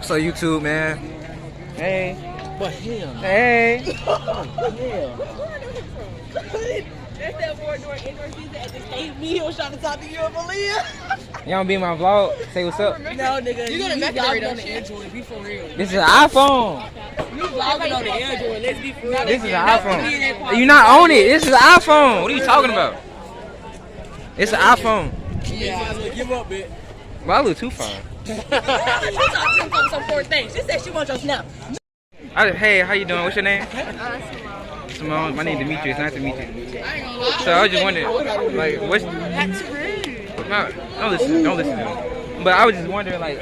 What's up, YouTube, man? Hey. But hell. Hey. That's that boy during indoor season at the state meal trying to talk to you and Malia. Y'all be in my vlog? Say what's up. No, nigga. You gonna vlogging on the Android. Be for real. This is an iPhone. You vlogging on the Android. Let's be for real. This is an iPhone. You not on it. This is an iPhone. What are you talking about? It's an iPhone. Yeah. Give up, bitch. Well, I look too far. She talking some poor thing. She said she wants your snap. Hey, how you doing? What's your name? Simone. My name is Demetrius. Nice to meet you. So I was just wondering, like, what's... That's rude. No, don't listen to him. But I was just wondering, like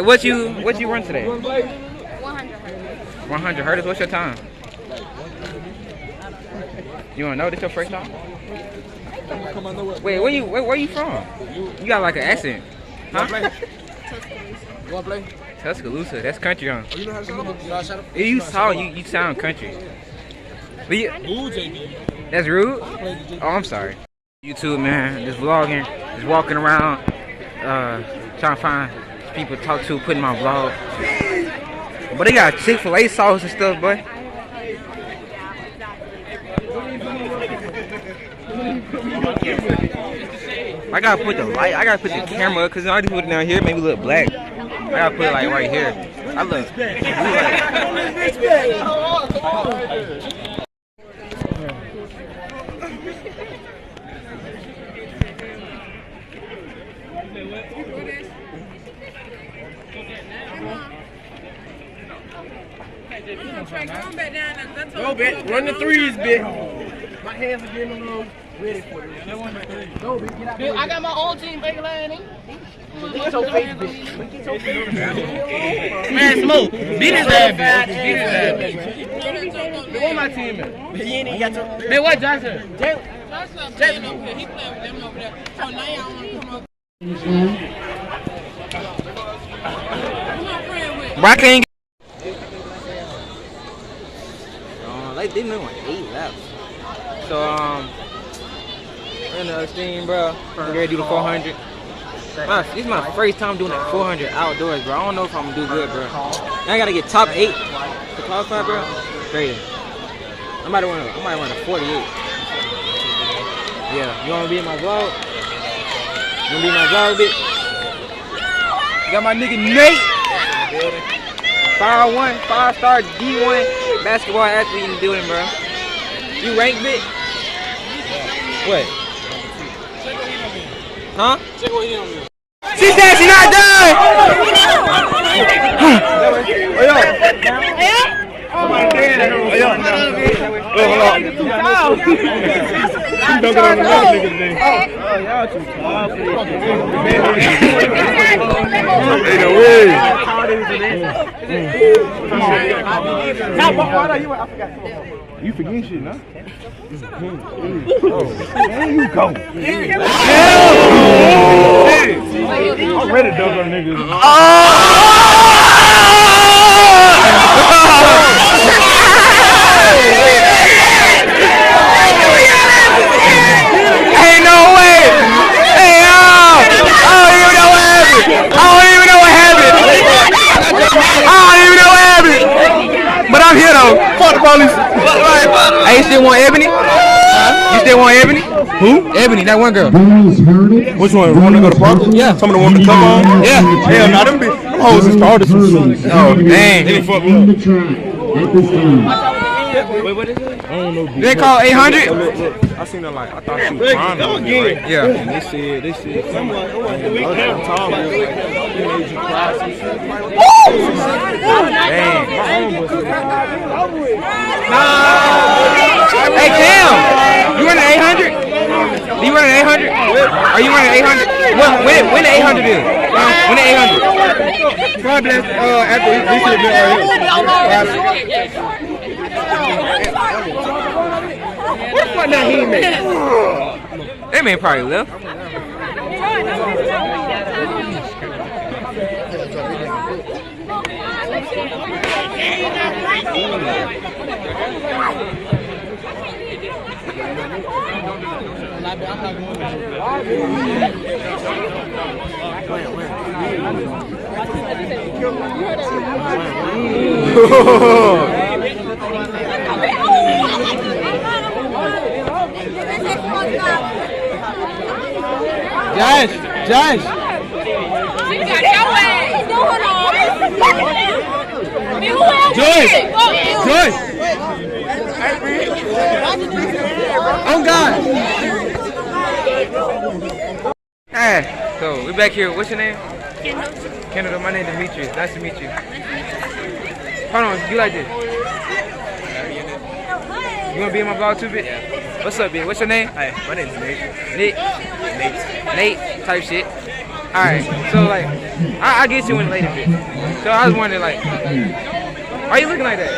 what you run today? 100 100 hurdles. What's your time? You wanna know this your first time? Wait, where you from? You got like an accent, huh? You wanna play? Tuscaloosa. That's country, huh? You know how to sing? You sound country. But that's rude? Oh, I'm sorry. YouTube, man, just vlogging, just walking around, trying to find people to talk to, putting my vlog. But they got Chick-fil-A sauce and stuff, boy. I gotta put the light, I gotta put the camera, cause I just put it down here, maybe look black. I gotta put it like right here. I look. Go, bitch. Run the threes, bitch. My hands are getting a little ready for it. Go, bitch. Get out. Bitch, I got my own team, baby, lane. Get your face, bitch. Get your face. Man, Smoke. Beat his ass, bitch. Beat his ass, bitch. Where my team at? You ain't even got your... Bitch, what Johnson? Johnson playing over here. He playing with them over there. So now y'all want to come up. Why can't like they been like 8 laps. So we're in the steam, bro. I'm ready to do the 400. This is my first time doing that 400 outdoors, bro. I don't know if I'm gonna do good, bro. Now I gotta get top 8 to qualify, bro. Crazy. I might run a 48. Yeah, you wanna be in my vlog? You wanna be in my vlog, bitch? Got my nigga Nate. 5-1, 5-star D1 basketball athlete in the building, bro. You rank, bitch? What? Huh? She said she not done! You forgetting shit, huh? There you go. I'm ready to dunk on niggas. Ain't no way! Hey, I don't even know what happened! But I'm here though. Fuck the police. Hey, you still want Ebony? You still want Ebony? Who? Ebony, that one girl. Which one? Want to go to park? Yeah. Some of the women to come on? Yeah. Hell, nah, them hoes and started some shit. Oh, dang. They fucked me up. Wait, what is it? I don't know. They call 800? I seen her like, I thought she was crying on me, right? Yeah. And they said, I'm like, I'm tall, man. They made you cry. Dang. Hey, Cam, you running 800? You running 800? Are you running 800? When the 800 is? When the 800? Probably after this shit been right here. What fuck that he made? That man probably left. Josh! Josh! She got your ass. Joyce! Joyce! Oh God! Hey, so we're back here. What's your name? Kendall. My name is Demetrius. Nice to meet you. Hold on, you like this? You wanna be in my vlog too, bitch? Yeah. What's up, bitch? What's your name? Hi, my name is Nate. Nate type shit. Alright, so like, I get you in later, bitch. So I was wondering, like, why are you looking like that?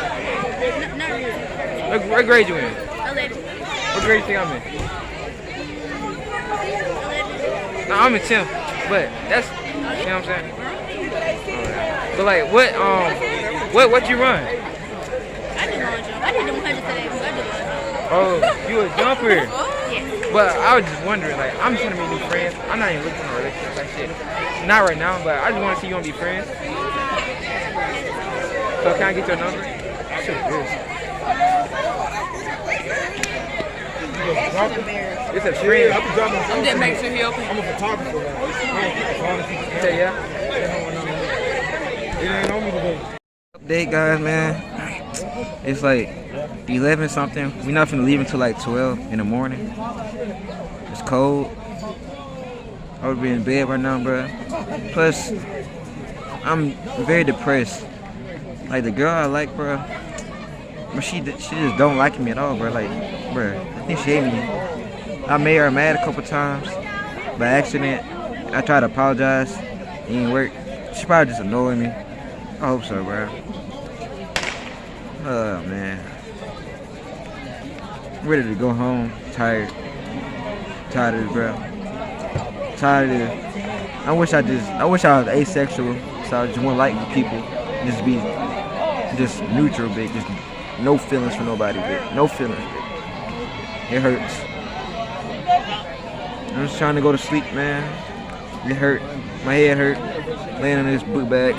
Not really. What grade you in? 11. What grade you think I'm in? 11. No, I'm in 10th, but that's, you know what I'm saying? But like, what you run? I did long jump. I did the 100 today, but I did long jump. Oh, you a jumper? Yes. But I was just wondering, like, I'm just trying to make new friends. I'm not even looking for a relationship like shit. Not right now, but I just want to see you want to be friends. So can I get your number? Shit, this. It's a friend. I'm just making sure he okay. I'm a photographer. You say yeah? It ain't on me today. Update, guys, man. It's like 11 something. We're not finna leave until like 12 in the morning. It's cold. I would be in bed right now, bro. Plus, I'm very depressed. Like the girl I like, bro. But she just don't like me at all, bro. Like, bro, I think she hate me. I made her mad a couple times by accident. I tried to apologize. It didn't work. She probably just annoyed me. I hope so, bro. Oh man, I'm ready to go home. Tired of this, bro. Tired of this. I wish I was asexual, so I just wouldn't like people. Just be neutral, big. Just no feelings for nobody, big. No feelings, big. It hurts. I'm just trying to go to sleep, man. It hurt. My head hurt. Laying in this book bag.